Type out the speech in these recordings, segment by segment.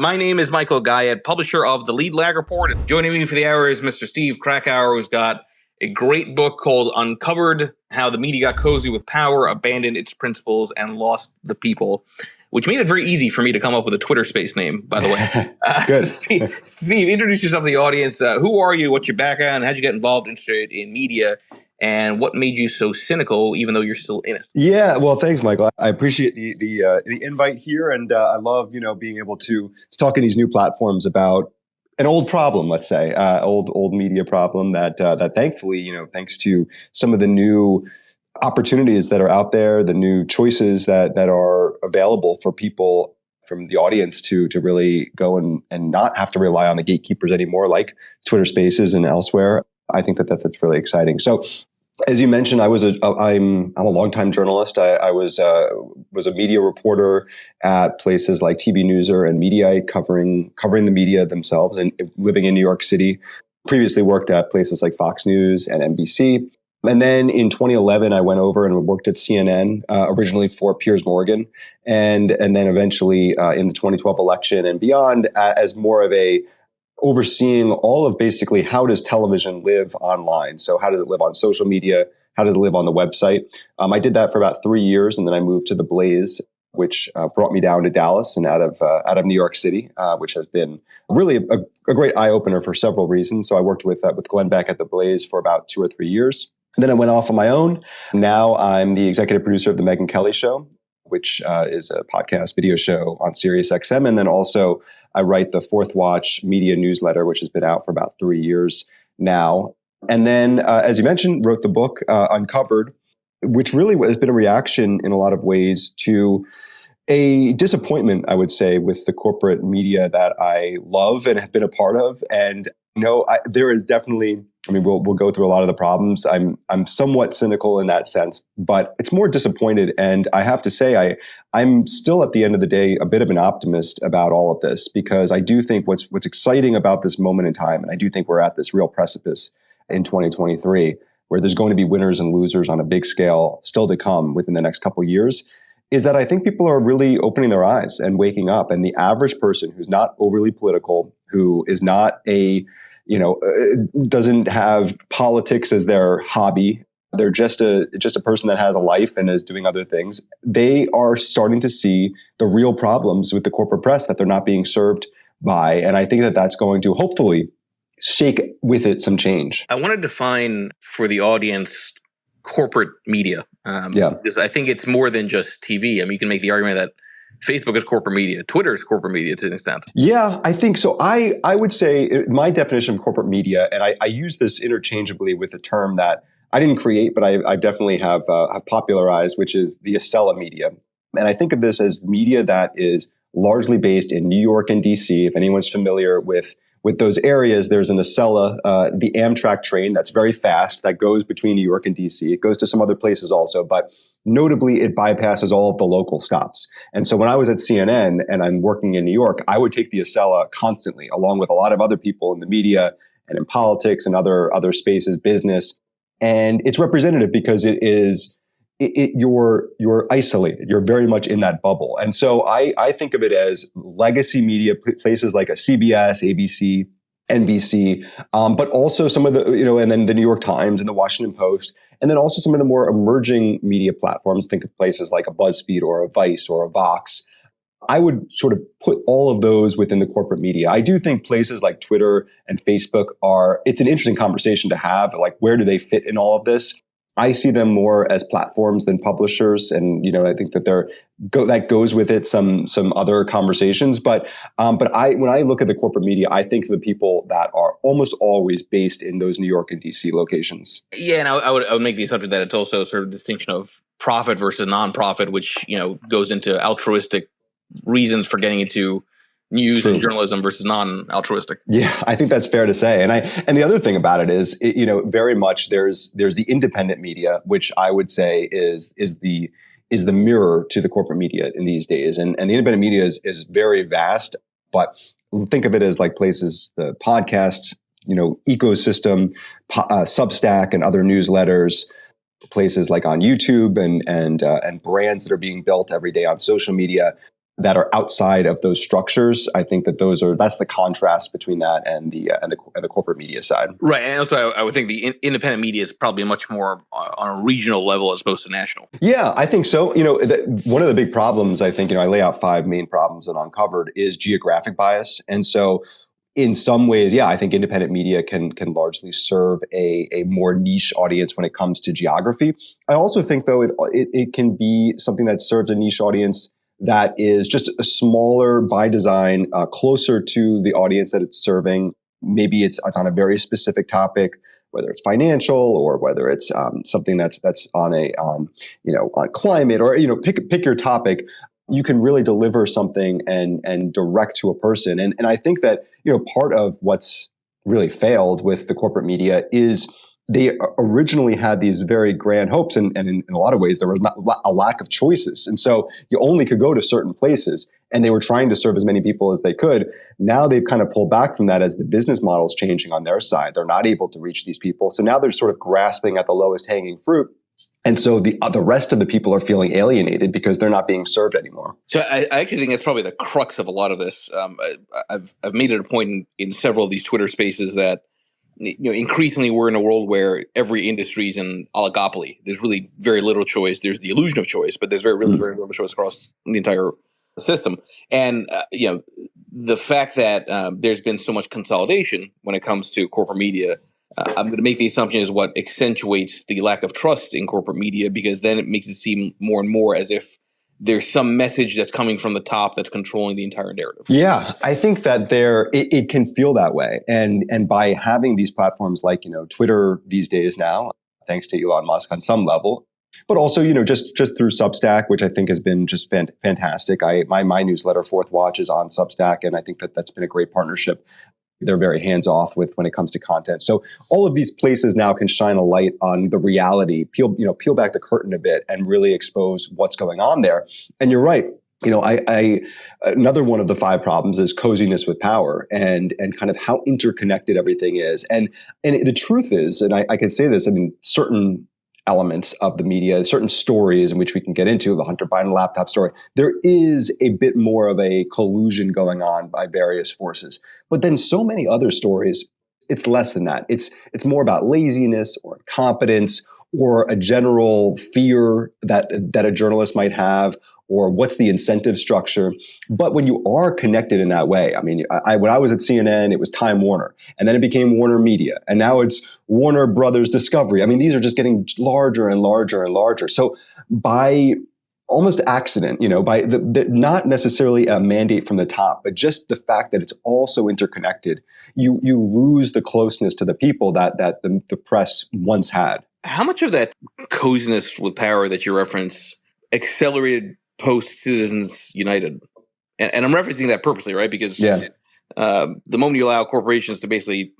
My name is Michael Guyette, publisher of The Lead Lag Report. Joining me for the hour is Mr. Steve Krakauer, who's got a great book called Uncovered: How the Media Got Cozy with Power, Abandoned Its Principles, and Lost the People, which made it very easy for me to come up with a Twitter space name, by the way. Good. Steve, introduce yourself to the audience. Who are you? What's your background? How'd you get involved, interested in media? And what made you so cynical, even though you're still in it? Yeah, well, thanks, Michael. I appreciate the invite here, and I love being able to talk in these new platforms about an old problem, let's say, old media problem that thankfully, thanks to some of the new opportunities that are out there, the new choices that are available for people from the audience to really go and not have to rely on the gatekeepers anymore, like Twitter Spaces and elsewhere. I think that's really exciting. So, as you mentioned, I'm a longtime journalist. I was a media reporter at places like TV Newser and Mediaite, covering the media themselves, and living in New York City. Previously worked at places like Fox News and NBC. And then in 2011, I went over and worked at CNN, originally for Piers Morgan, and then eventually in the 2012 election and beyond, as more of a overseeing all of basically how does television live online. So how does it live on social media? How does it live on the website? I did that for about 3 years, and then I moved to The Blaze, which brought me down to Dallas and out of New York City, which has been really a great eye opener for several reasons. So I worked with Glenn Beck at The Blaze for about 2 or 3 years. And then I went off on my own. Now I'm the executive producer of the Megyn Kelly Show, which is a podcast video show on SiriusXM. And then also I write the Fourth Watch media newsletter, which has been out for about 3 years now. And then, as you mentioned, wrote the book Uncovered, which really has been a reaction in a lot of ways to a disappointment, I would say, with the corporate media that I love and have been a part of. And there is definitely, we'll go through a lot of the problems. I'm somewhat cynical in that sense, but it's more disappointed. And I have to say, I'm still at the end of the day a bit of an optimist about all of this, because I do think what's exciting about this moment in time, and I do think we're at this real precipice in 2023, where there's going to be winners and losers on a big scale still to come within the next couple of years, is that I think people are really opening their eyes and waking up. And the average person who's not overly political, who is not doesn't have politics as their hobby, they're just a person that has a life and is doing other things, they are starting to see the real problems with the corporate press that they're not being served by. And I think that that's going to hopefully shake with it some change. I want to define for the audience corporate media. Because I think it's more than just TV. You can make the argument that Facebook is corporate media, Twitter is corporate media to an extent. Yeah, I think so. I would say my definition of corporate media, and I use this interchangeably with a term that I didn't create, but I definitely have popularized, which is the Acela media. And I think of this as media that is largely based in New York and DC. If anyone's familiar with those areas, there's an Acela, the Amtrak train that's very fast that goes between New York and DC. It goes to some other places also, but notably it bypasses all of the local stops. And so when I was at CNN and I'm working in New York, I would take the Acela constantly, along with a lot of other people in the media and in politics and other spaces, business. And it's representative because you're isolated. You're very much in that bubble. And so I think of it as legacy media, places like a CBS, ABC, NBC, but also some of the, and then the New York Times and the Washington Post, and then also some of the more emerging media platforms. Think of places like a BuzzFeed or a Vice or a Vox. I would sort of put all of those within the corporate media. I do think places like Twitter and Facebook it's an interesting conversation to have. Like, where do they fit in all of this? I see them more as platforms than publishers, and I think that that goes with it some other conversations. But when I look at the corporate media, I think of the people that are almost always based in those New York and DC locations. Yeah, and I would make the assumption that it's also sort of a distinction of profit versus nonprofit, which goes into altruistic reasons for getting into news and journalism versus non-altruistic. Yeah, I think that's fair to say. And the other thing about it is, very much there's the independent media, which I would say is the mirror to the corporate media in these days. And the independent media is very vast, but think of it as like places, the podcasts, ecosystem, Substack and other newsletters, places like on YouTube and brands that are being built every day on social media. that are outside of those structures. I think that that's the contrast between that and the corporate media side. Right, and also I would think the independent media is probably much more on a regional level as opposed to national. Yeah, I think so. One of the big problems, I think, I lay out 5 main problems in Uncovered, is geographic bias. And so in some ways, yeah, I think independent media can largely serve a more niche audience when it comes to geography. I also think, though, it can be something that serves a niche audience that is just a smaller by design, closer to the audience that it's serving. Maybe it's on a very specific topic, whether it's financial or whether it's something that's on on climate, or pick your topic. You can really deliver something and direct to a person. And I think that part of what's really failed with the corporate media is they originally had these very grand hopes, and in a lot of ways there was not a lack of choices, and so you only could go to certain places, and they were trying to serve as many people as they could. Now they've kind of pulled back from that as the business model is changing on their side. They're not able to reach these people, so now they're sort of grasping at the lowest hanging fruit. And so the rest of the people are feeling alienated because they're not being served anymore. So I actually think that's probably the crux of a lot of this. I've made it a point in several of these Twitter spaces that increasingly we're in a world where every industry is an oligopoly. There's really very little choice. There's the illusion of choice, but there's very little choice across the entire system. And the fact that there's been so much consolidation when it comes to corporate media, I'm going to make the assumption is what accentuates the lack of trust in corporate media, because then it makes it seem more and more as if there's some message that's coming from the top that's controlling the entire narrative. Yeah, I think that it can feel that way. And by having these platforms like, Twitter these days now, thanks to Elon Musk on some level, but also, just through Substack, which I think has been just fantastic. My newsletter, Fourth Watch, is on Substack, and I think that's been a great partnership. They're very hands-off when it comes to content. So all of these places now can shine a light on the reality, peel back the curtain a bit and really expose what's going on there. And you're right. Another one of the 5 problems is coziness with power, and kind of how interconnected everything is. And the truth is, and I can say this, certain elements of the media, certain stories in which we can get into, the Hunter Biden laptop story, there is a bit more of a collusion going on by various forces. But then so many other stories, it's less than that. It's more about laziness or incompetence or a general fear that a journalist might have, or what's the incentive structure. But when you are connected in that way, when I was at CNN, it was Time Warner, and then it became Warner Media, and now it's Warner Brothers Discovery. These are just getting larger and larger and larger. So by almost accident, by not necessarily a mandate from the top, but just the fact that it's all so interconnected, you lose the closeness to the people that the press once had. How much of that coziness with power that you reference accelerated post Citizens United? And I'm referencing that purposely, right? Because the moment you allow corporations to basically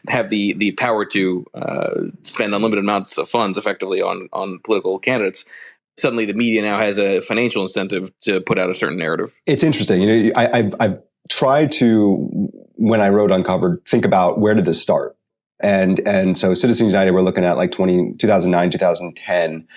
have the power to spend unlimited amounts of funds effectively on political candidates, suddenly the media now has a financial incentive to put out a certain narrative. It's interesting. I've tried to, when I wrote Uncovered, think about where did this start? And so Citizens United, we're looking at like 2009, 2010.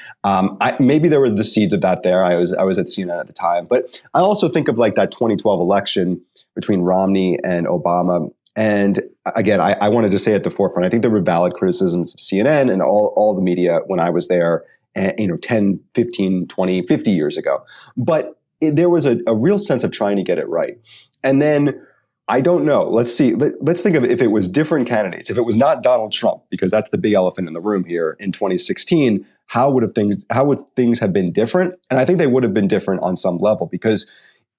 Maybe there were the seeds of that there. I was at CNN at the time. But I also think of like that 2012 election between Romney and Obama. And again, I wanted to say at the forefront, I think there were valid criticisms of CNN and all the media when I was there, 10, 15, 20, 50 years ago. But there was a real sense of trying to get it right. And then I don't know. Let's see. Let's think of it if it was different candidates. If it was not Donald Trump, because that's the big elephant in the room here in 2016, how would things have been different? And I think they would have been different on some level, because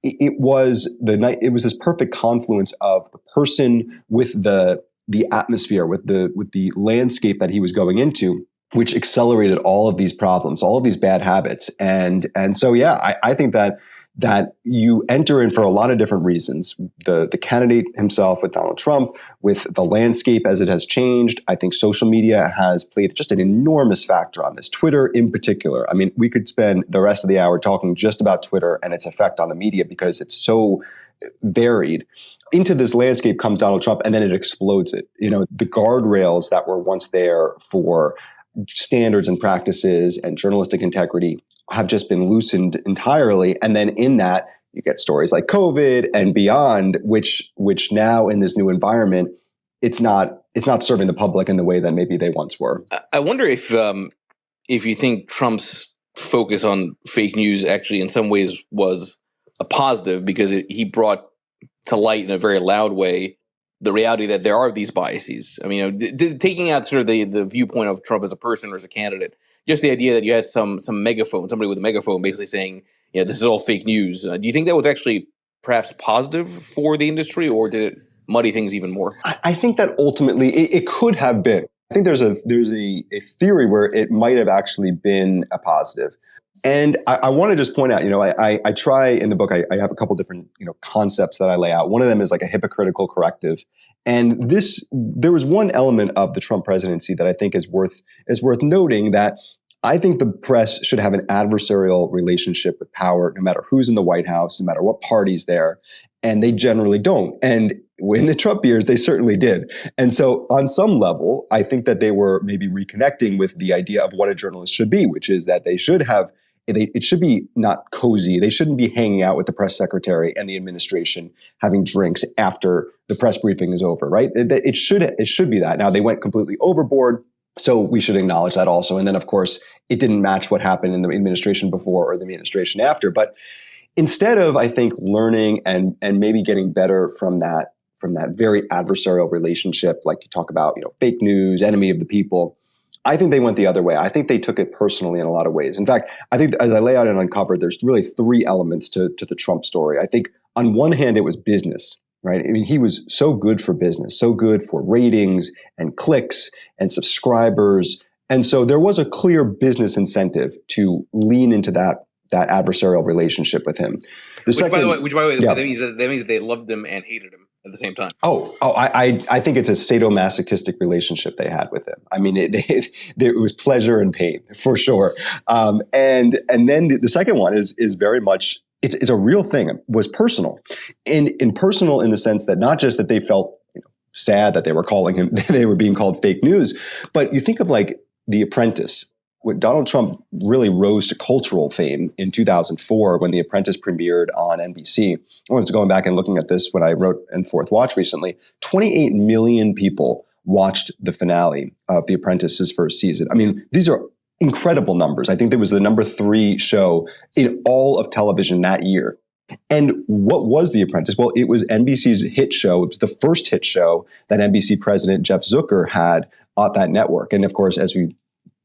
it was this perfect confluence of the person with the atmosphere, with the landscape that he was going into, which accelerated all of these problems, all of these bad habits. And so, yeah, I think that you enter in for a lot of different reasons. The candidate himself with Donald Trump, with the landscape as it has changed. I think social media has played just an enormous factor on this. Twitter in particular. We could spend the rest of the hour talking just about Twitter and its effect on the media, because it's so varied. Into this landscape comes Donald Trump, and then it explodes it. The guardrails that were once there for standards and practices and journalistic integrity have just been loosened entirely. And then in that, you get stories like COVID and beyond, which now in this new environment, it's not serving the public in the way that maybe they once were. I wonder if you think Trump's focus on fake news actually in some ways was a positive, because he brought to light in a very loud way the reality that there are these biases. I mean, taking out sort of the viewpoint of Trump as a person or as a candidate, just the idea that you had some megaphone, somebody with a megaphone basically saying, this is all fake news. Do you think that was actually perhaps positive for the industry, or did it muddy things even more? I think that ultimately it could have been. I think there's a theory where it might have actually been a positive. And I want to just point out, I try in the book, I have a couple different, concepts that I lay out. One of them is like a hypocritical corrective. And there was one element of the Trump presidency that I think is worth noting, that I think the press should have an adversarial relationship with power, no matter who's in the White House, no matter what party's there. And they generally don't. And in the Trump years, they certainly did. And so on some level, I think that they were maybe reconnecting with the idea of what a journalist should be, which is that they should have, it should be not cozy. They shouldn't be hanging out with the press secretary and the administration, having drinks after the press briefing is over, right? It should be that. Now, they went completely overboard, so we should acknowledge that also. And then, of course, it didn't match what happened in the administration before or the administration after. But instead of, I think, learning and maybe getting better from that very adversarial relationship, like you talk about, fake news, enemy of the people, I think they went the other way. I think they took it personally in a lot of ways. In fact, I think as I lay out in Uncovered, there's really three elements to the Trump story. I think on one hand, it was business, right? I mean, he was so good for business, so good for ratings and clicks and subscribers. And so there was a clear business incentive to lean into that adversarial relationship with him. Which, by the way, yeah. that means that they loved him and hated him at the same time. I think it's a sadomasochistic relationship they had with him. I mean, it was pleasure and pain for sure. And then the second one is very much, it's a real thing. It was personal, and personal in the sense that not just that they felt sad that they were being called fake news, but you think of like The Apprentice. When Donald Trump really rose to cultural fame in 2004 when The Apprentice premiered on NBC. I was going back and looking at this when I wrote in Fourth Watch recently. 28 million people watched the finale of The Apprentice's first season. I mean, these are incredible numbers. I think it was the number 3 show in all of television that year. And what was The Apprentice? Well, it was NBC's hit show. It was the first hit show that NBC president Jeff Zucker had at that network. And of course, as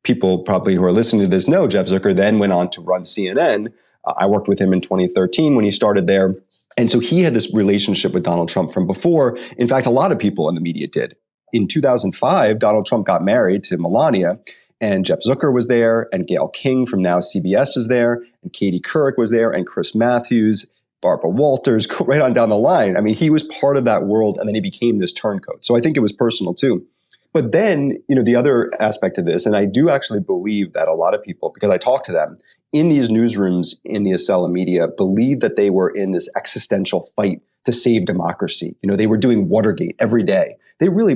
people probably who are listening to this know, Jeff Zucker then went on to run CNN. I worked with him in 2013 when he started there. And so he had this relationship with Donald Trump from before. In fact, a lot of people in the media did. In 2005, Donald Trump got married to Melania, and Jeff Zucker was there, and Gayle King from now CBS was there, and Katie Couric was there, and Chris Matthews, Barbara Walters, right on down the line. I mean, he was part of that world, and then he became this turncoat. So I think it was personal too. But then, the other aspect of this, and I do actually believe that a lot of people, because I talk to them in these newsrooms in the Acela media, believe that they were in this existential fight to save democracy. They were doing Watergate every day.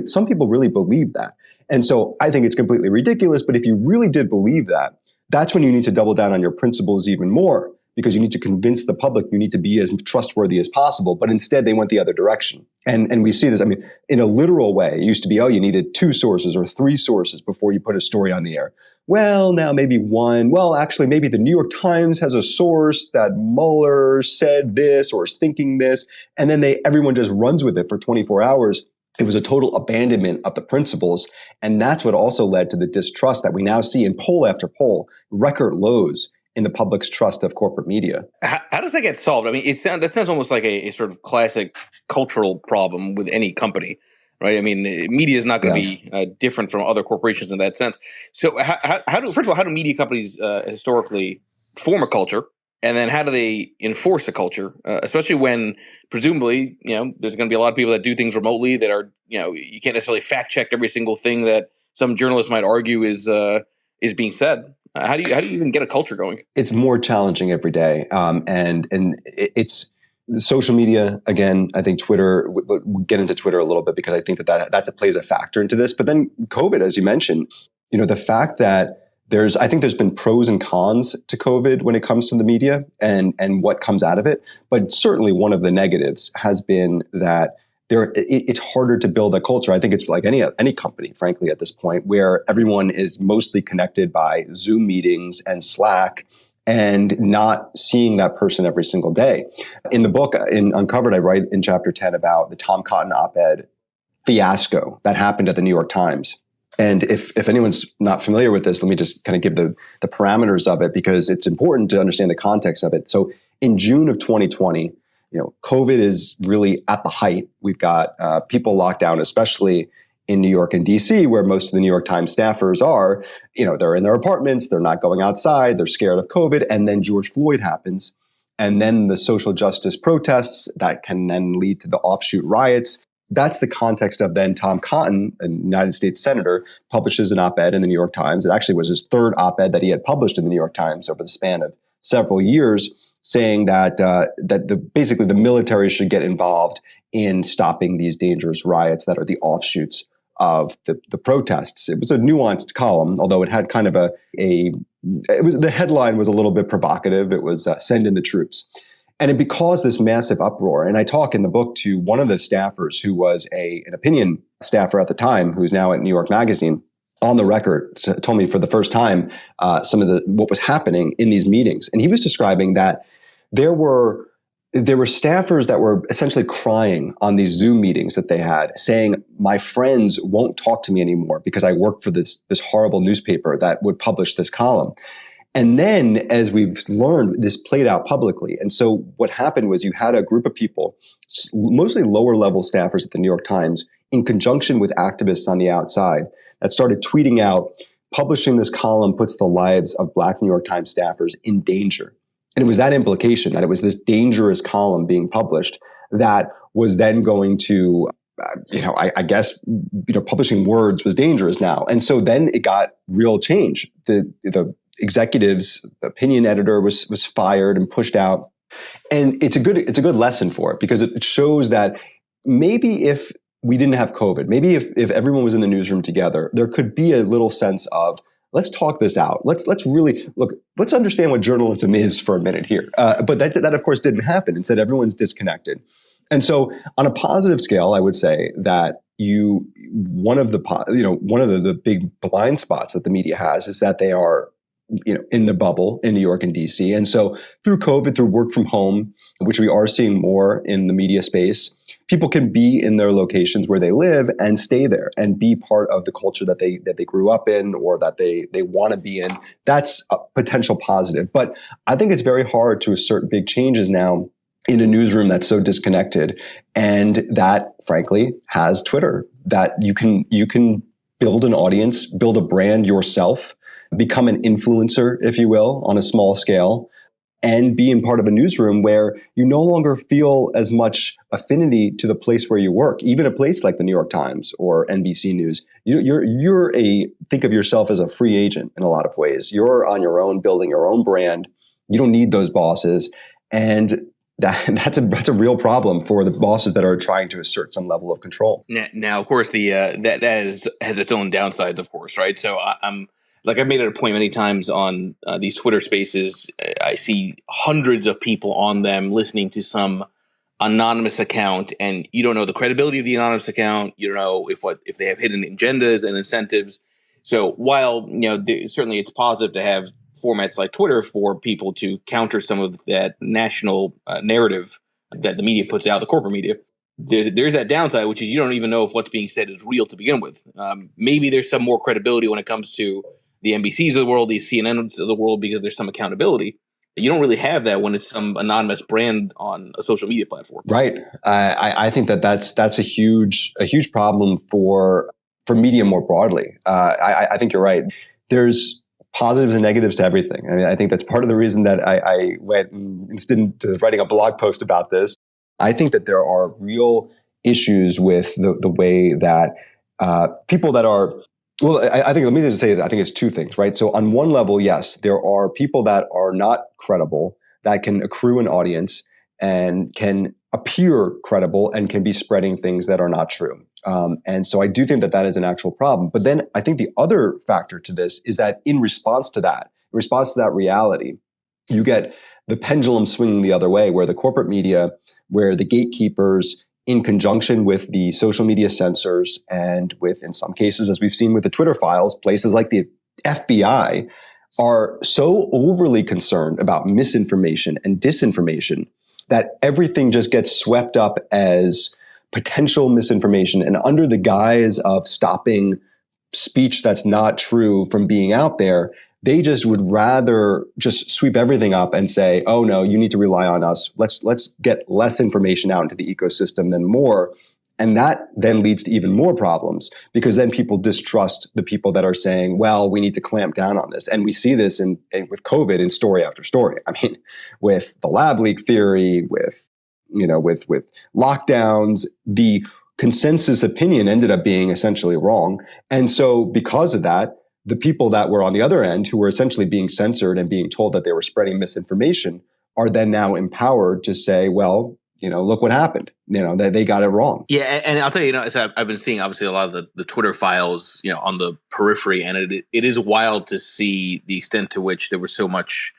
Some people really believe that. And so I think it's completely ridiculous. But if you really did believe that, that's when you need to double down on your principles even more, because you need to convince the public you need to be as trustworthy as possible. But instead, they went the other direction. And we see this, I mean, in a literal way. It used to be, you needed 2 sources or 3 sources before you put a story on the air. Well, now maybe 1. Well, actually, maybe the New York Times has a source that Mueller said this or is thinking this. And then everyone just runs with it for 24 hours. It was a total abandonment of the principles. And that's what also led to the distrust that we now see in poll after poll, record lows in the public's trust of corporate media. How does that get solved? I mean, that sounds almost like a sort of classic cultural problem with any company, right? I mean, media is not going to be different from other corporations in that sense. So first of all, how do media companies historically form a culture? And then how do they enforce a culture, especially when presumably, there's going to be a lot of people that do things remotely that are, you can't necessarily fact check every single thing that some journalist might argue is being said. How do you even get a culture going? It's more challenging every day, and it's social media. Again, I think Twitter. We'll get into Twitter a little bit because I think that plays a factor into this. But then COVID, as you mentioned, the fact that I think there's been pros and cons to COVID when it comes to the media and what comes out of it. But certainly one of the negatives has been that it's harder to build a culture. I think it's like any company, frankly, at this point, where everyone is mostly connected by Zoom meetings and Slack and not seeing that person every single day. In the book, in Uncovered, I write in chapter 10 about the Tom Cotton op-ed fiasco that happened at the New York Times. And if anyone's not familiar with this, let me just kind of give the parameters of it, because it's important to understand the context of it. So in June of 2020, COVID is really at the height. We've got people locked down, especially in New York and DC, where most of the New York Times staffers are. They're in their apartments, they're not going outside, they're scared of COVID. And then George Floyd happens. And then the social justice protests that can then lead to the offshoot riots. That's the context of then Tom Cotton, a United States senator, publishes an op-ed in the New York Times. It actually was his third op-ed that he had published in the New York Times over the span of several years, saying that basically the military should get involved in stopping these dangerous riots that are the offshoots of the protests. It was a nuanced column, although it had kind of the headline was a little bit provocative. It was "Send in the troops." And it caused this massive uproar. And I talk in the book to one of the staffers who was an opinion staffer at the time, who's now at New York Magazine, on the record, told me for the first time some of what was happening in these meetings. And he was describing that there were staffers that were essentially crying on these Zoom meetings that they had, saying, my friends won't talk to me anymore because I work for this horrible newspaper that would publish this column. And then, as we've learned, this played out publicly. And so what happened was you had a group of people, mostly lower level staffers at the New York Times, in conjunction with activists on the outside, that started tweeting out, publishing this column puts the lives of Black New York Times staffers in danger. And it was that implication that it was this dangerous column being published that was then going to, I guess, publishing words was dangerous now. And so then it got real change. The executives, the opinion editor was fired and pushed out. And it's a good lesson for it, because it shows that maybe if we didn't have COVID, maybe if everyone was in the newsroom together, there could be a little sense of, let's talk this out. Let's really look. Let's understand what journalism is for a minute here. But that of course didn't happen. Instead, everyone's disconnected. And so, on a positive scale, I would say that one of the big blind spots that the media has is that they are in the bubble in New York and DC. And so through COVID, through work from home, which we are seeing more in the media space, people can be in their locations where they live and stay there and be part of the culture that they grew up in or that they want to be in. That's a potential positive. But I think it's very hard to assert big changes now in a newsroom that's so disconnected, and that frankly has Twitter, that you can build an audience, build a brand yourself, become an influencer, if you will, on a small scale, and be in part of a newsroom where you no longer feel as much affinity to the place where you work. Even a place like the New York Times or NBC News, think of yourself as a free agent in a lot of ways. You're on your own, building your own brand. You don't need those bosses, and that's a real problem for the bosses that are trying to assert some level of control. Now, of course, that has its own downsides, of course, right? So I'm. Like I've made it a point many times on these Twitter spaces, I see hundreds of people on them listening to some anonymous account, and you don't know the credibility of the anonymous account. You don't know if they have hidden agendas and incentives. So while certainly it's positive to have formats like Twitter for people to counter some of that national narrative that the media puts out, the corporate media. There's that downside, which is you don't even know if what's being said is real to begin with. Maybe there's some more credibility when it comes to the NBCs of the world, the CNNs of the world, because there's some accountability. You don't really have that when it's some anonymous brand on a social media platform. Right. I think that's a huge problem for media more broadly. I think you're right. There's positives and negatives to everything. I mean, I think that's part of the reason that I went instead of writing a blog post about this. I think that there are real issues with the way that people that are. Well, I think, let me just say that I think it's two things, right? So on one level, yes, there are people that are not credible that can accrue an audience and can appear credible and can be spreading things that are not true. And so I do think that that is an actual problem. But then I think the other factor to this is that in response to that reality, you get the pendulum swinging the other way, where the corporate media, where the gatekeepers, in conjunction with the social media censors and with, in some cases, as we've seen with the Twitter files, places like the FBI are so overly concerned about misinformation and disinformation that everything just gets swept up as potential misinformation. And under the guise of stopping speech that's not true from being out there, they just would rather just sweep everything up and say, oh no, you need to rely on us. Let's get less information out into the ecosystem than more. And that then leads to even more problems, because then people distrust the people that are saying, well, we need to clamp down on this. And we see this with COVID in story after story. I mean, with the lab leak theory, with lockdowns, the consensus opinion ended up being essentially wrong. And so because of that, the people that were on the other end, who were essentially being censored and being told that they were spreading misinformation, are then now empowered to say, well, look what happened. They got it wrong. Yeah, and I'll tell you, so I've been seeing obviously a lot of the Twitter files, on the periphery, and it is wild to see the extent to which there was so much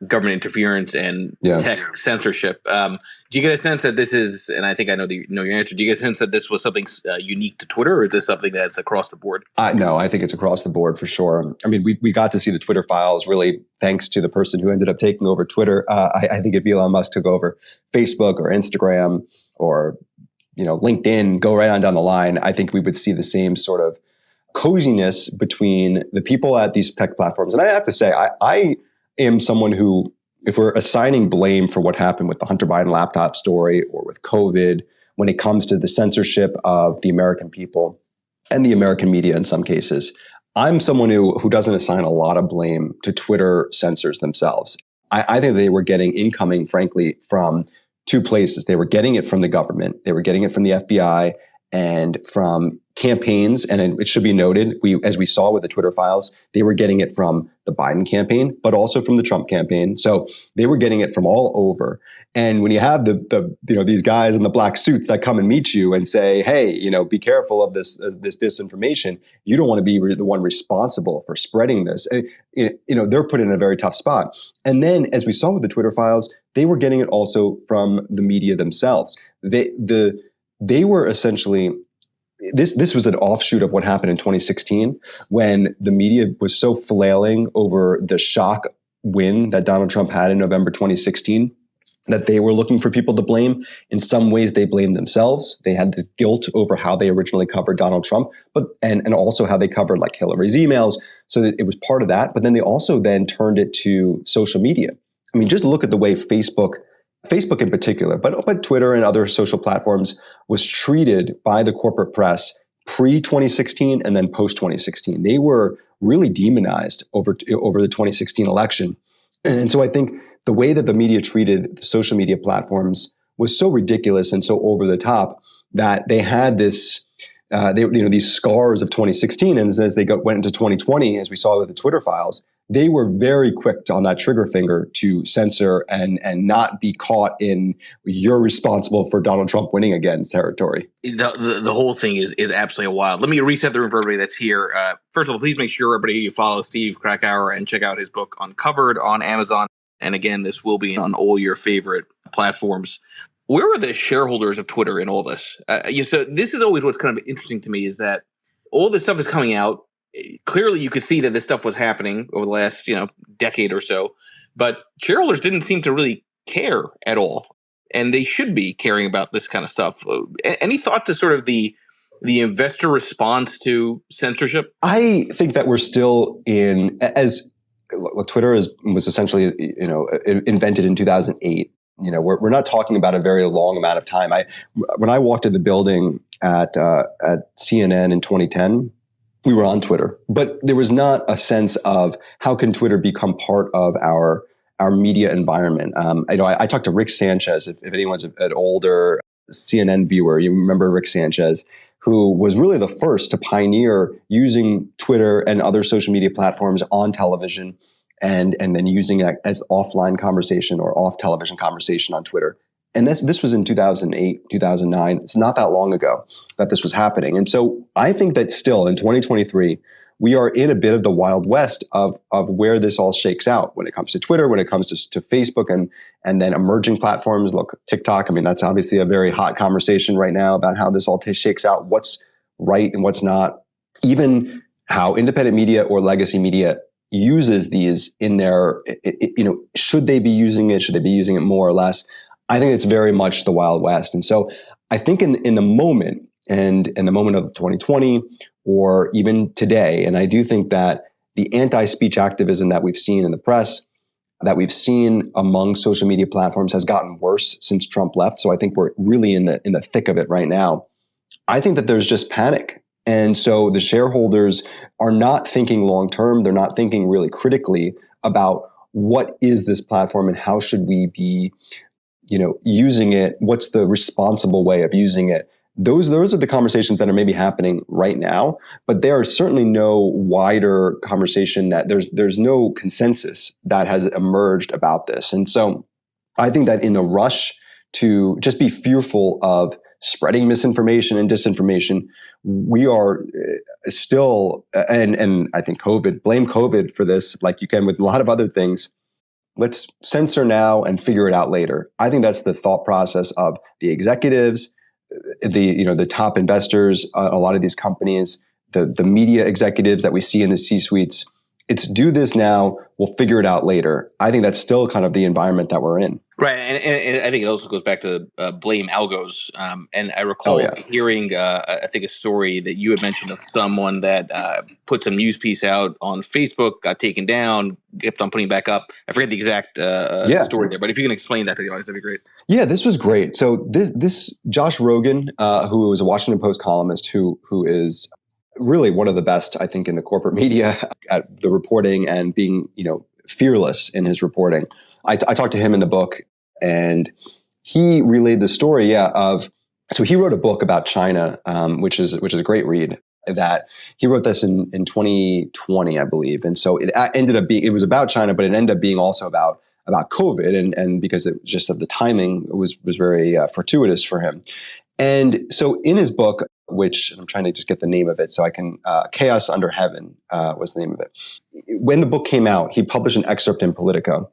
government interference and tech censorship. Do you get a sense that this is, and I think I know your answer, do you get a sense that this was something unique to Twitter, or is this something that's across the board? No, I think it's across the board for sure. I mean, we got to see the Twitter files really thanks to the person who ended up taking over Twitter. I think if Elon Musk took over Facebook or Instagram or LinkedIn, go right on down the line, I think we would see the same sort of coziness between the people at these tech platforms. And I have to say, I am someone who, if we're assigning blame for what happened with the Hunter Biden laptop story or with COVID, when it comes to the censorship of the American people and the American media in some cases, I'm someone who doesn't assign a lot of blame to Twitter censors themselves. I think they were getting incoming, frankly, from two places. They were getting it from the government. They were getting it from the FBI and from campaigns. And it should be noted, as we saw with the Twitter files, they were getting it from the Biden campaign, but also from the Trump campaign. So they were getting it from all over. And when you have these guys in the black suits that come and meet you and say, hey, be careful of this disinformation, you don't want to be the one responsible for spreading this. They're put in a very tough spot. And then, as we saw with the Twitter files, they were getting it also from the media themselves. They were essentially, this was an offshoot of what happened in 2016 when the media was so flailing over the shock win that Donald Trump had in November 2016 that they were looking for people to blame. In some ways, they blamed themselves. They had this guilt over how they originally covered Donald Trump, and also how they covered like Hillary's emails. So that it was part of that. But then they also then turned it to social media. I mean, just look at the way Facebook in particular, but Twitter and other social platforms was treated by the corporate press pre-2016 and then post-2016. They were really demonized over the 2016 election. And so I think the way that the media treated the social media platforms was so ridiculous and so over the top that they had this, these scars of 2016. And as they went into 2020, as we saw with the Twitter files, they were very quick on that trigger finger to censor and not be caught in you're responsible for Donald Trump winning again territory. The whole thing is absolutely wild. Let me reset the room for everybody that's here. First of all, please make sure everybody you follow Steve Krakauer and check out his book Uncovered on Amazon. And again, this will be on all your favorite platforms. Where are the shareholders of Twitter in all this? So this is always what's kind of interesting to me, is that all this stuff is coming out. Clearly, you could see that this stuff was happening over the last, decade or so, but shareholders didn't seem to really care at all, and they should be caring about this kind of stuff. Any thought to sort of the investor response to censorship? I think that we're still Twitter was essentially, invented in 2008. We're not talking about a very long amount of time. When I walked in the building at CNN in 2010. We were on Twitter, but there was not a sense of how can Twitter become part of our media environment. I talked to Rick Sanchez. If anyone's an older CNN viewer, you remember Rick Sanchez, who was really the first to pioneer using Twitter and other social media platforms on television, and then using it as offline conversation or off television conversation on Twitter. And this was in 2008, 2009. It's not that long ago that this was happening. And so I think that still in 2023, we are in a bit of the Wild West of where this all shakes out when it comes to Twitter, when it comes to Facebook and then emerging platforms. Look, TikTok, I mean, that's obviously a very hot conversation right now about how this all shakes out, what's right and what's not. Even how independent media or legacy media uses these in their, should they be using it? Should they be using it more or less? I think it's very much the Wild West. And so I think in the moment and in the moment of 2020 or even today, and I do think that the anti-speech activism that we've seen in the press, that we've seen among social media platforms has gotten worse since Trump left. So I think we're really in the thick of it right now. I think that there's just panic. And so the shareholders are not thinking long term. They're not thinking really critically about what is this platform and how should we be using it? What's the responsible way of using it? Those are the conversations that are maybe happening right now, but there are certainly no wider conversation that there's no consensus that has emerged about this. And so I think that in the rush to just be fearful of spreading misinformation and disinformation, we are still, and I think blame COVID for this, like you can with a lot of other things. Let's censor now and figure it out later. I think that's the thought process of the executives, the top investors, a lot of these companies, the media executives that we see in the C-suites. It's do this now, we'll figure it out later. I think that's still kind of the environment that we're in. Right, and I think it also goes back to blame algos. And I recall hearing, I think, a story that you had mentioned of someone that put some news piece out on Facebook, got taken down, kept on putting back up. I forget the exact story there, but if you can explain that to the audience, that'd be great. Yeah, this was great. So this Josh Rogan, who was a Washington Post columnist, who is really one of the best, I think, in the corporate media at the reporting and being, fearless in his reporting. I talked to him in the book, and he relayed the story, so he wrote a book about China, which is a great read. That he wrote this in 2020, I believe, and so it ended up being, it was about China, but it ended up being also about COVID, and because it just of the timing was very fortuitous for him. And so in his book, which I'm trying to just get the name of it so I can, Chaos Under Heaven was the name of it. When the book came out, he published an excerpt in Politico,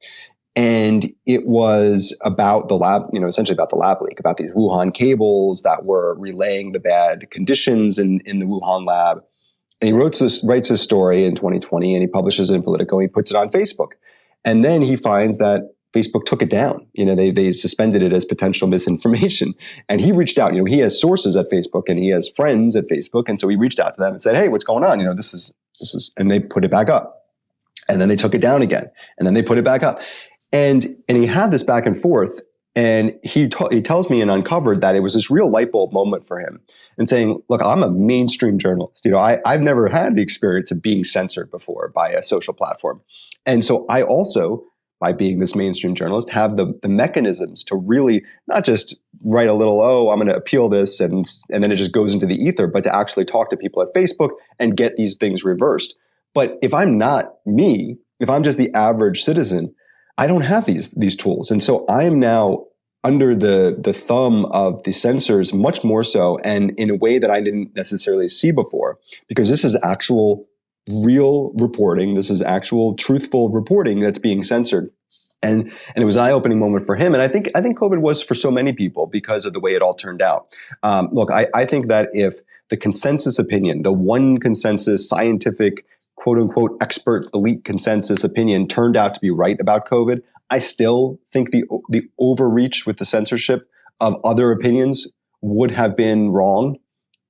and it was about the lab, essentially about the lab leak, about these Wuhan cables that were relaying the bad conditions in the Wuhan lab. And he writes this story in 2020, and he publishes it in Politico, and he puts it on Facebook. And then he finds that Facebook took it down. They suspended it as potential misinformation. And he reached out. He has sources at Facebook and he has friends at Facebook. And so he reached out to them and said, "Hey, what's going on? This is," and they put it back up. And then they took it down again. And then they put it back up. And he had this back and forth. And he tells me in Uncovered that it was this real light bulb moment for him, and saying, "Look, I'm a mainstream journalist. I've never had the experience of being censored before by a social platform. And so I also, by being this mainstream journalist, have the mechanisms to really not just write a little, I'm going to appeal this, and then it just goes into the ether, but to actually talk to people at Facebook and get these things reversed. But if I'm not me, if I'm just the average citizen, I don't have these tools. And so I am now under the thumb of the censors much more so, and in a way that I didn't necessarily see before, because this is actual real reporting. This is actual truthful reporting that's being censored." And it was an eye-opening moment for him. And I think COVID was for so many people because of the way it all turned out. Look, I think that if the consensus opinion, the one consensus scientific, quote unquote, expert elite consensus opinion turned out to be right about COVID, I still think the overreach with the censorship of other opinions would have been wrong,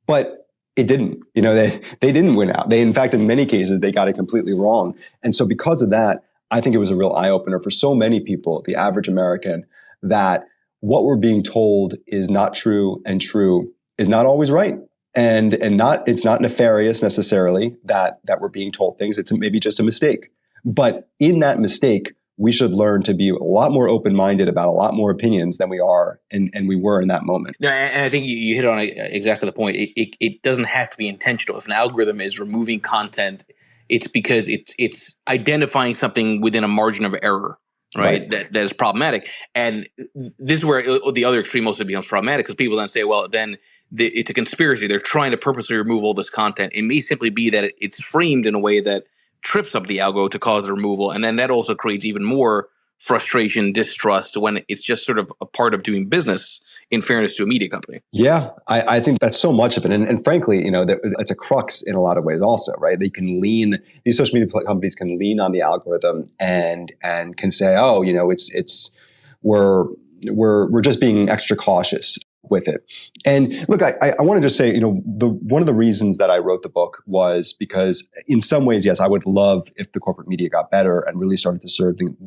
but it didn't. They didn't win out. They, in fact, in many cases, they got it completely wrong. And so because of that, I think it was a real eye opener for so many people, the average American, that what we're being told is not true, and true is not always right. And it's not nefarious necessarily that we're being told things. It's maybe just a mistake. But in that mistake, we should learn to be a lot more open-minded about a lot more opinions than we are and we were in that moment. Yeah, and I think you hit on exactly the point. It doesn't have to be intentional. If an algorithm is removing content, it's because it's identifying something within a margin of error. right? Right. That is problematic. And this is where the other extreme also becomes problematic, because people then say, well, then it's a conspiracy. They're trying to purposely remove all this content. It may simply be that it's framed in a way that trips up the algo to cause the removal. And then that also creates even more frustration, distrust, when it's just sort of a part of doing business, in fairness to a media company. Yeah, I think that's so much of it. And frankly, it's a crux in a lot of ways also, right? These social media companies can lean on the algorithm and can say, oh, we're just being extra cautious with it. And look, I want to just say, one of the reasons that I wrote the book was because in some ways, yes, I would love if the corporate media got better and really started to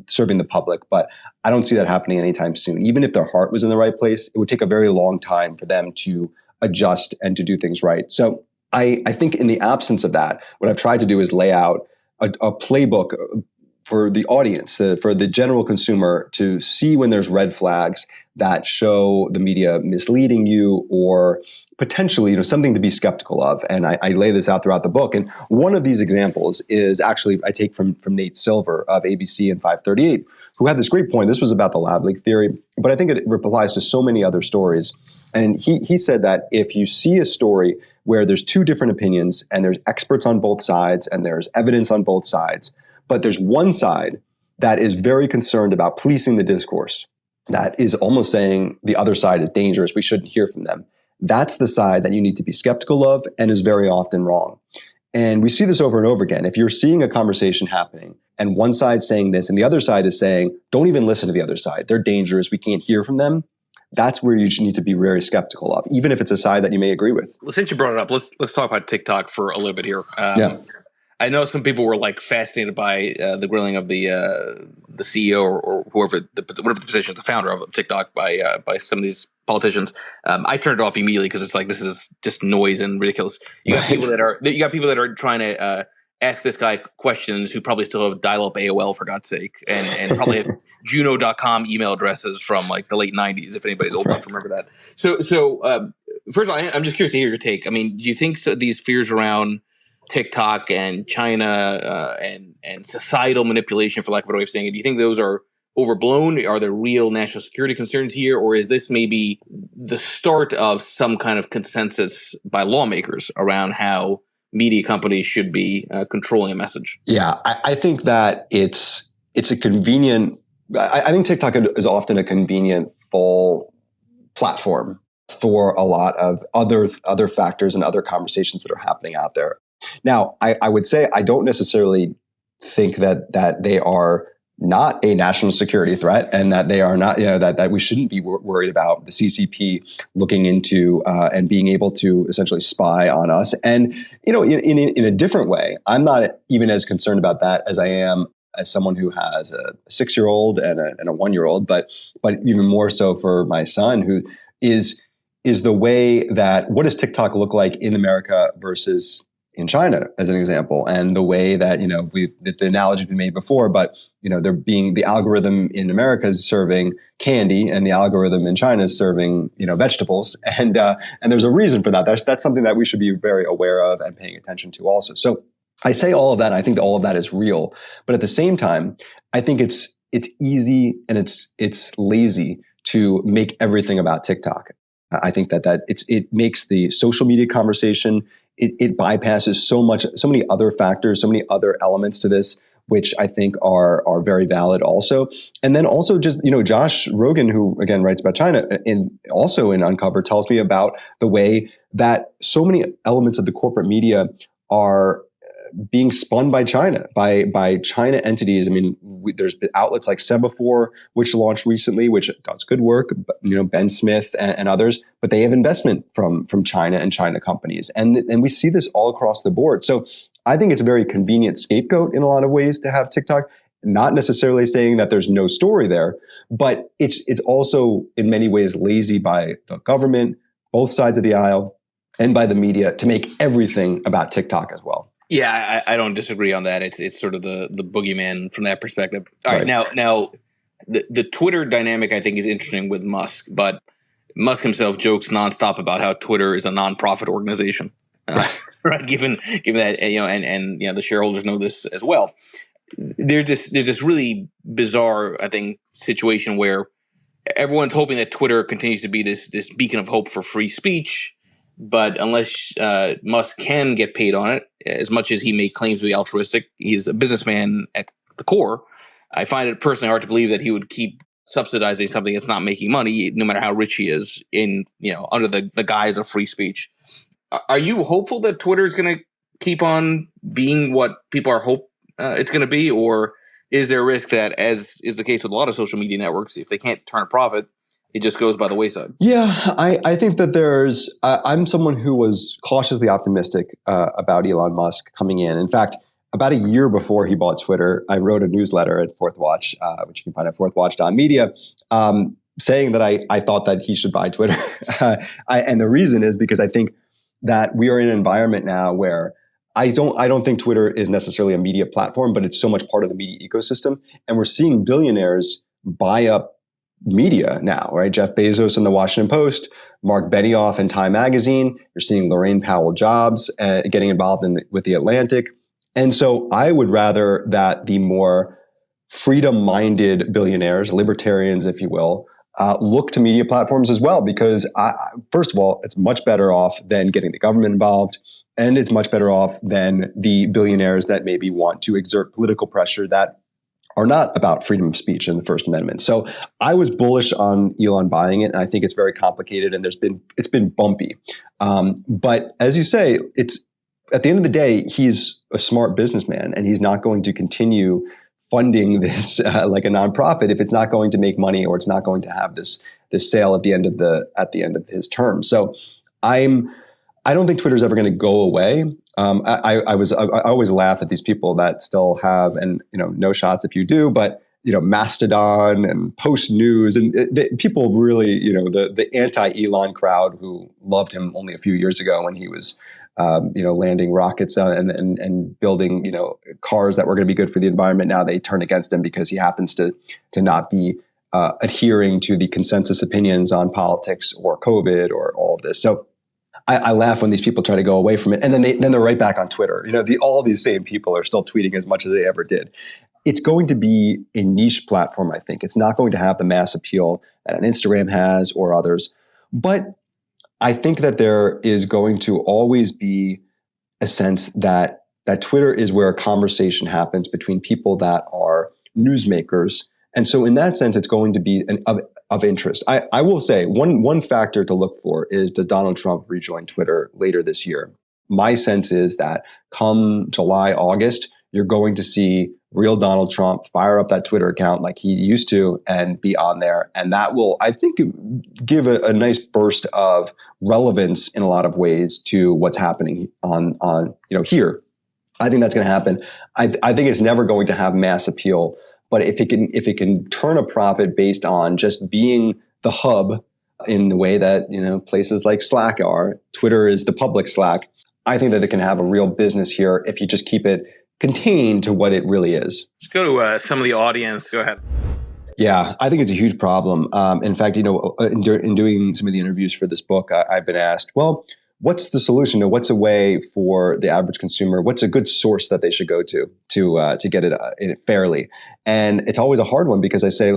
serving the public, but I don't see that happening anytime soon. Even if their heart was in the right place, it would take a very long time for them to adjust and to do things right. So I think in the absence of that, what I've tried to do is lay out a playbook for the audience, for the general consumer, to see when there's red flags that show the media misleading you or potentially, something to be skeptical of. And I lay this out throughout the book. And one of these examples is actually, I take from Nate Silver of ABC and 538, who had this great point. This was about the lab leak theory, but I think it applies to so many other stories. And he said that if you see a story where there's two different opinions and there's experts on both sides and there's evidence on both sides, but there's one side that is very concerned about policing the discourse, that is almost saying the other side is dangerous, we shouldn't hear from them. That's the side that you need to be skeptical of and is very often wrong. And we see this over and over again. If you're seeing a conversation happening and one side's saying this and the other side is saying, don't even listen to the other side, they're dangerous, we can't hear from them, that's where you need to be very skeptical of, even if it's a side that you may agree with. Well, since you brought it up, let's talk about TikTok for a little bit here. Yeah. I know some people were fascinated by the grilling of the CEO or whoever, whatever the position is, the founder of TikTok by some of these politicians. I turned it off immediately because it's this is just noise and ridiculous. You got people that are trying to ask this guy questions who probably still have dial-up AOL, for God's sake, and probably have Juno.com email addresses from the late 90s, if anybody's old enough to remember that. So first of all, I'm just curious to hear your take. I mean, do you think these fears around TikTok and China and societal manipulation, for lack of a better way of saying it, do you think those are overblown? Are there real national security concerns here? Or is this maybe the start of some kind of consensus by lawmakers around how media companies should be controlling a message? Yeah, I think that it's a convenient, I think TikTok is often a convenient full platform for a lot of other factors and other conversations that are happening out there. Now, I would say I don't necessarily think that they are not a national security threat and that they are not, that we shouldn't be worried about the CCP looking into and being able to essentially spy on us. And, in a different way, I'm not even as concerned about that as I am as someone who has a 6-year-old and a 1-year-old, but even more so for my son, who is the way that, what does TikTok look like in America versus in China, as an example, and the way that, the analogy has been made before, but, the algorithm in America is serving candy and the algorithm in China is serving, vegetables. And there's a reason for that. That's something that we should be very aware of and paying attention to also. So I say all of that. I think that all of that is real, but at the same time, I think it's easy and it's lazy to make everything about TikTok. I think that it makes the social media conversation, it bypasses so many other factors, so many other elements to this, which I think are very valid also. And then also just, Josh Rogan, who again writes about China, also in Uncover, tells me about the way that so many elements of the corporate media are being spun by China, by China entities. I mean, there's been outlets like Semaphore, which launched recently, which does good work, Ben Smith and others, but they have investment from China and China companies. And we see this all across the board. So I think it's a very convenient scapegoat in a lot of ways to have TikTok, not necessarily saying that there's no story there, but it's also in many ways lazy by the government, both sides of the aisle, and by the media to make everything about TikTok as well. Yeah, I don't disagree on that. It's sort of the boogeyman from that perspective. All right, now the Twitter dynamic I think is interesting with Musk, but Musk himself jokes nonstop about how Twitter is a nonprofit organization, right? Given that and the shareholders know this as well. there's this really bizarre, I think, situation where everyone's hoping that Twitter continues to be this beacon of hope for free speech, but unless Musk can get paid on it, as much as he may claim to be altruistic, he's a businessman at the core. I find it personally hard to believe that he would keep subsidizing something that's not making money, no matter how rich he is, in under the guise of free speech. Are you hopeful that Twitter is going to keep on being what people are hope it's going to be, or is there a risk that, as is the case with a lot of social media networks, if they can't turn a profit, it just goes by the wayside? Yeah, I think that I'm someone who was cautiously optimistic about Elon Musk coming in. In fact, about a year before he bought Twitter, I wrote a newsletter at Fourth Watch, which you can find at fourthwatch.media, saying that I thought that he should buy Twitter. And the reason is because I think that we are in an environment now where I don't think Twitter is necessarily a media platform, but it's so much part of the media ecosystem. And we're seeing billionaires buy up media now, right? Jeff Bezos in the Washington Post, Mark Benioff in Time Magazine. You're seeing Lorraine Powell Jobs getting involved with the Atlantic. And so I would rather that the more freedom-minded billionaires, libertarians, if you will, look to media platforms as well, because first of all, it's much better off than getting the government involved. And it's much better off than the billionaires that maybe want to exert political pressure that are not about freedom of speech and the First Amendment. So I was bullish on Elon buying it, and I think it's very complicated and it's been bumpy. But as you say, it's at the end of the day, he's a smart businessman, and he's not going to continue funding this like a nonprofit if it's not going to make money or it's not going to have this sale at the end of his term. So I don't think Twitter's ever going to go away. I always laugh at these people that still have, and no shots if you do, but Mastodon and Post News, and people really, the anti-Elon crowd who loved him only a few years ago when he was, landing rockets and building, cars that were going to be good for the environment. Now they turn against him because he happens to not be adhering to the consensus opinions on politics or COVID or all of this. So I laugh when these people try to go away from it, and then they're right back on Twitter. All these same people are still tweeting as much as they ever did. It's going to be a niche platform, I think. It's not going to have the mass appeal that an Instagram has or others. But I think that there is going to always be a sense that Twitter is where a conversation happens between people that are newsmakers. And so in that sense, it's going to be of interest. I will say one factor to look for is, does Donald Trump rejoin Twitter later this year? My sense is that come July, August, you're going to see real Donald Trump fire up that Twitter account like he used to and be on there. And that will, I think, give a nice burst of relevance in a lot of ways to what's happening on here. I think that's going to happen. I think it's never going to have mass appeal. But if it can turn a profit based on just being the hub in the way that places like Slack are, Twitter is the public Slack, I think that it can have a real business here if you just keep it contained to what it really is. Let's go to some of the audience. Go ahead. Yeah, I think it's a huge problem. In fact, in doing some of the interviews for this book, I've been asked, well, what's the solution? What's a way for the average consumer? What's a good source that they should go to get it fairly? And it's always a hard one because I say,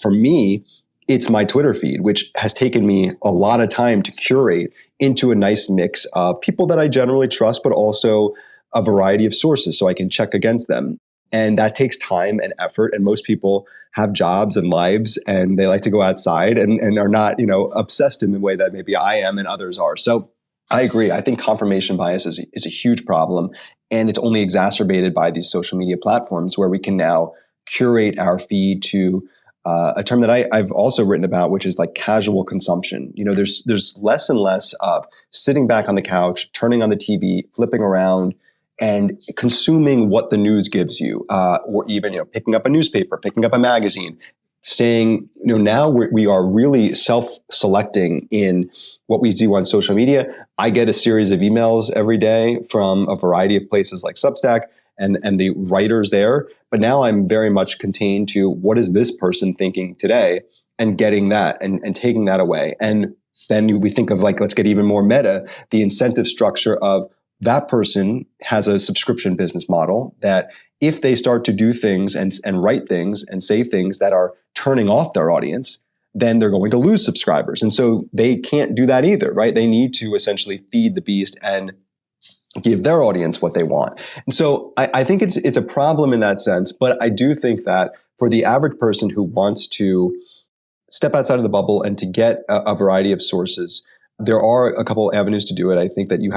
for me, it's my Twitter feed, which has taken me a lot of time to curate into a nice mix of people that I generally trust, but also a variety of sources so I can check against them. And that takes time and effort. And most people have jobs and lives, and they like to go outside and are not, obsessed in the way that maybe I am and others are. So I agree. I think confirmation bias is a huge problem, and it's only exacerbated by these social media platforms where we can now curate our feed to a term that I've also written about, which is like casual consumption. There's less and less of sitting back on the couch, turning on the TV, flipping around, and consuming what the news gives you, or even picking up a newspaper, picking up a magazine. Saying, now we are really self-selecting in what we do on social media. I get a series of emails every day from a variety of places like Substack and the writers there. But now I'm very much contained to what is this person thinking today, and getting that and taking that away. And then we think of let's get even more meta, the incentive structure of that person has a subscription business model that if they start to do things and write things and say things that are turning off their audience, then they're going to lose subscribers. And so they can't do that either, right? They need to essentially feed the beast and give their audience what they want. And so I think it's a problem in that sense, but I do think that for the average person who wants to step outside of the bubble and to get a variety of sources, there are a couple avenues to do it. I think that you've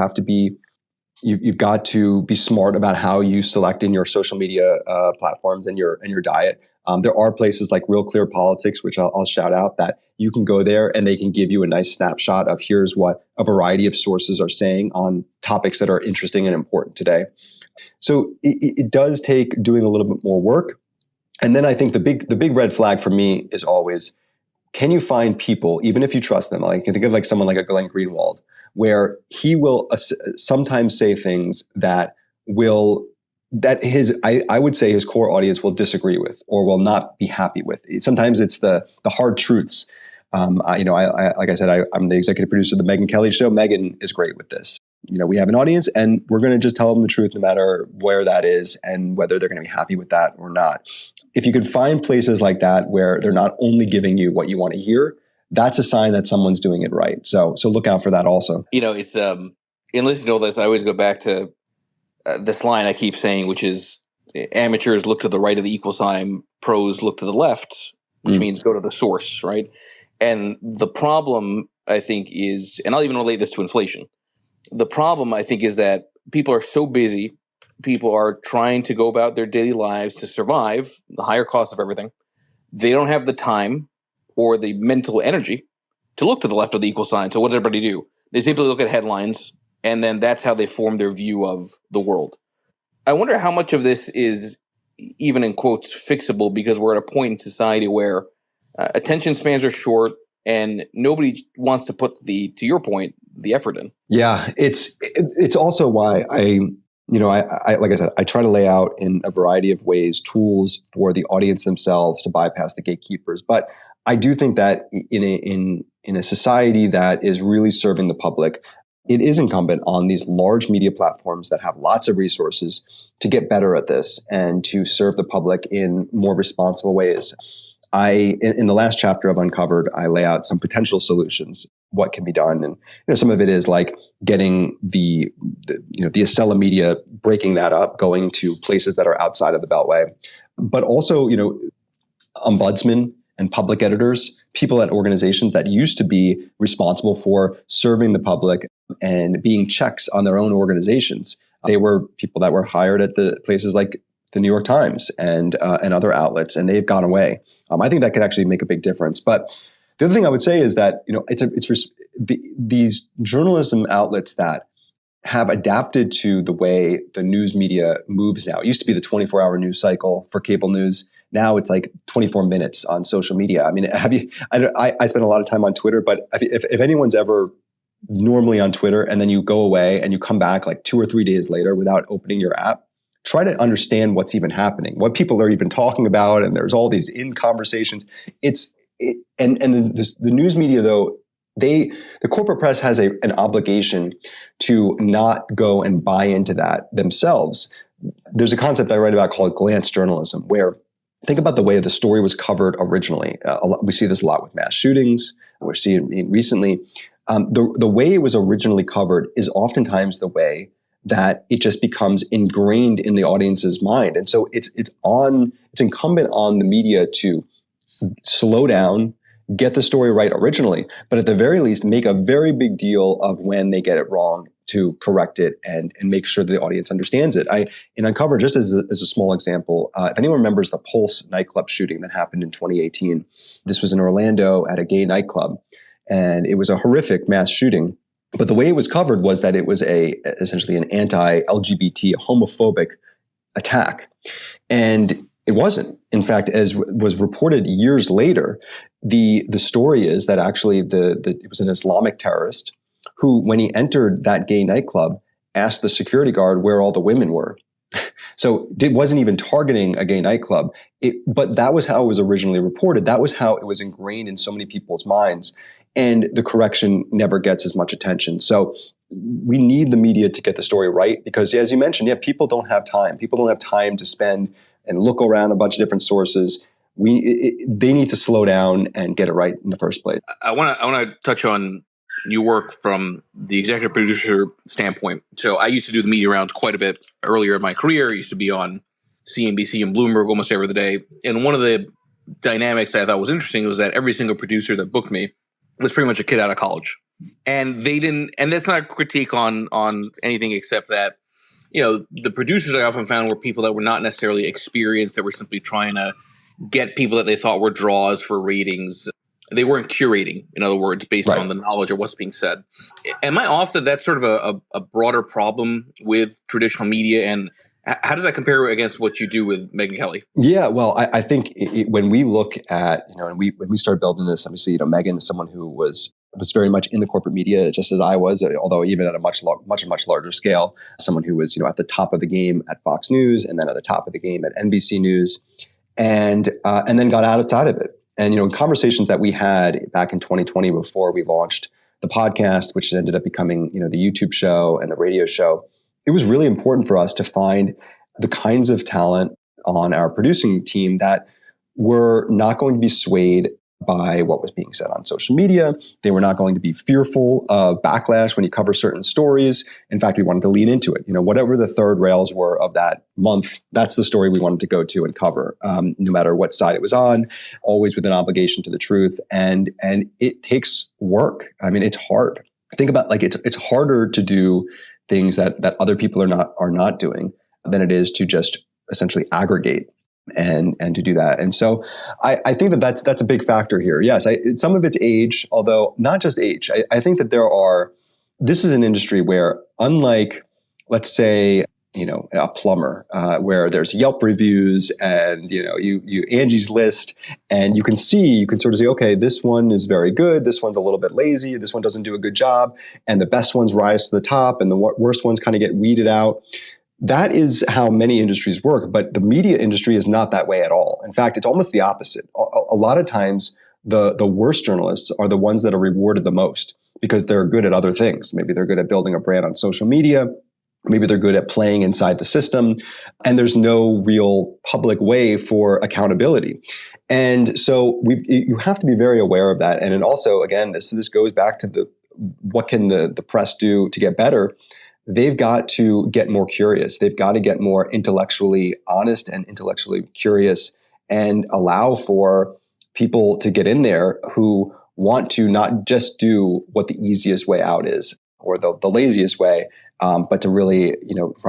got to be smart about how you select in your social media platforms and your diet. There are places like Real Clear Politics, which I'll shout out, that you can go there and they can give you a nice snapshot of here's what a variety of sources are saying on topics that are interesting and important today. So it does take doing a little bit more work. And then I think the big red flag for me is always, can you find people, even if you trust them? I can think of like someone like a Glenn Greenwald, where he will sometimes say things that I would say his core audience will disagree with or will not be happy with. Sometimes it's the hard truths. Like I said, I'm the executive producer of the Megyn Kelly show. Megyn is great with this. We have an audience and we're going to just tell them the truth no matter where that is and whether they're going to be happy with that or not. If you could find places like that where they're not only giving you what you want to hear, that's a sign that someone's doing it right. So look out for that also. It's in listening to all this, I always go back to this line I keep saying, which is amateurs look to the right of the equal sign, pros look to the left, which means go to the source, right? And the problem, I think, is, and I'll even relate this to inflation. The problem, I think, is that people are so busy. People are trying to go about their daily lives to survive the higher cost of everything. They don't have the time or the mental energy to look to the left of the equal sign. So what does everybody do? They simply look at headlines, and then that's how they form their view of the world. I wonder how much of this is, even in quotes, fixable, because we're at a point in society where attention spans are short and nobody wants to put to your point, the effort in. Yeah, it's also why I like I said, I try to lay out in a variety of ways tools for the audience themselves to bypass the gatekeepers. But I do think that in a society that is really serving the public, it is incumbent on these large media platforms that have lots of resources to get better at this and to serve the public in more responsible ways. In the last chapter of Uncovered, I lay out some potential solutions, what can be done. And some of it is like getting the Acela media, breaking that up, going to places that are outside of the Beltway. But also, ombudsmen and public editors, people at organizations that used to be responsible for serving the public and being checks on their own organizations. They were people that were hired at the places like the New York Times and other outlets, and they've gone away. I think that could actually make a big difference. But the other thing I would say is that these journalism outlets that have adapted to the way the news media moves now. It used to be the 24-hour news cycle for cable news. Now it's like 24 minutes on social media. I mean, I spend a lot of time on Twitter, but if anyone's ever normally on Twitter and then you go away and you come back like 2 or 3 days later without opening your app, try to understand what's even happening, what people are even talking about, and there's all these conversations. The news media, though, the corporate press has an obligation to not go and buy into that themselves. There's a concept I write about called glance journalism, where think about the way the story was covered originally. We see this a lot with mass shootings. We're seeing it recently. The way it was originally covered is oftentimes the way that it just becomes ingrained in the audience's mind. And so it's incumbent on the media to slow down, get the story right originally, but at the very least, make a very big deal of when they get it wrong to correct it and make sure the audience understands it. In Uncover, just as a small example, if anyone remembers the Pulse nightclub shooting that happened in 2018, this was in Orlando at a gay nightclub, and it was a horrific mass shooting. But the way it was covered was that it was essentially an anti-LGBT, homophobic attack. And it wasn't. In fact, as was reported years later, the story is that actually it was an Islamic terrorist who, when he entered that gay nightclub, asked the security guard where all the women were. So it wasn't even targeting a gay nightclub. But that was how it was originally reported. That was how it was ingrained in so many people's minds. And the correction never gets as much attention. So we need the media to get the story right, because as you mentioned, people don't have time. People don't have time to spend and look around a bunch of different sources. They need to slow down and get it right in the first place. I want to touch on your work from the executive producer standpoint. So I used to do the media rounds quite a bit earlier in my career. I used to be on CNBC and Bloomberg almost every day. And one of the dynamics that I thought was interesting was that every single producer that booked me was pretty much a kid out of college. And they didn't, and that's not a critique on anything except that, the producers I often found were people that were not necessarily experienced, that were simply trying to get people that they thought were draws for ratings. They weren't curating, in other words, based on the knowledge of what's being said. Am I off that that's sort of a broader problem with traditional media? And how does that compare against what you do with Megyn Kelly? Yeah, well, I think when we look at, when we started building this, obviously, Megyn is someone who was very much in the corporate media, just as I was, although even at a much larger scale, someone who was, at the top of the game at Fox News, and then at the top of the game at NBC News, and then got outside of it. And, in conversations that we had back in 2020 before we launched the podcast, which ended up becoming, the YouTube show and the radio show, it was really important for us to find the kinds of talent on our producing team that were not going to be swayed by what was being said on social media. They were not going to be fearful of backlash when you cover certain stories. In fact, we wanted to lean into it. Whatever the third rails were of that month, that's the story we wanted to go to and cover, no matter what side it was on, always with an obligation to the truth. And it takes work. I mean, it's hard. Think about, it's harder to do things that other people are not doing than it is to just essentially aggregate and to do that. And so I think that's a big factor here. Yes, some of it's age, although not just age. I think that this is an industry where, unlike, let's say, a plumber, where there's Yelp reviews and, you Angie's List, and you can sort of say, okay, this one is very good. This one's a little bit lazy. This one doesn't do a good job. And the best ones rise to the top and the worst ones kind of get weeded out. That is how many industries work, but the media industry is not that way at all. In fact, it's almost the opposite. A lot of times, the worst journalists are the ones that are rewarded the most because they're good at other things. Maybe they're good at building a brand on social media. Maybe they're good at playing inside the system, and there's no real public way for accountability. And so you have to be very aware of that. And then also, again, this goes back to what can the press do to get better? They've got to get more curious. They've got to get more intellectually honest and intellectually curious, and allow for people to get in there who want to not just do what the easiest way out is or the laziest way, but to really,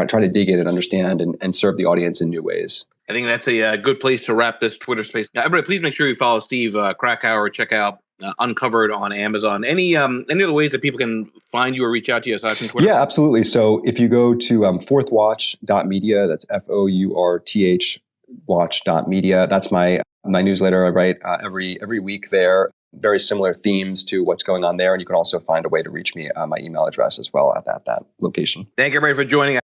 try to dig in and understand and serve the audience in new ways. I think that's a good place to wrap this Twitter space. Now, everybody, please make sure you follow Steve Krakauer. Check out Uncovered on Amazon. Any other ways that people can find you or reach out to you aside from Twitter? Yeah, absolutely. So if you go to fourthwatch.media, that's FOURTH watch.media. That's my newsletter. I write every week there. Very similar themes to what's going on there. And you can also find a way to reach me, my email address as well at that location. Thank you, everybody, for joining us.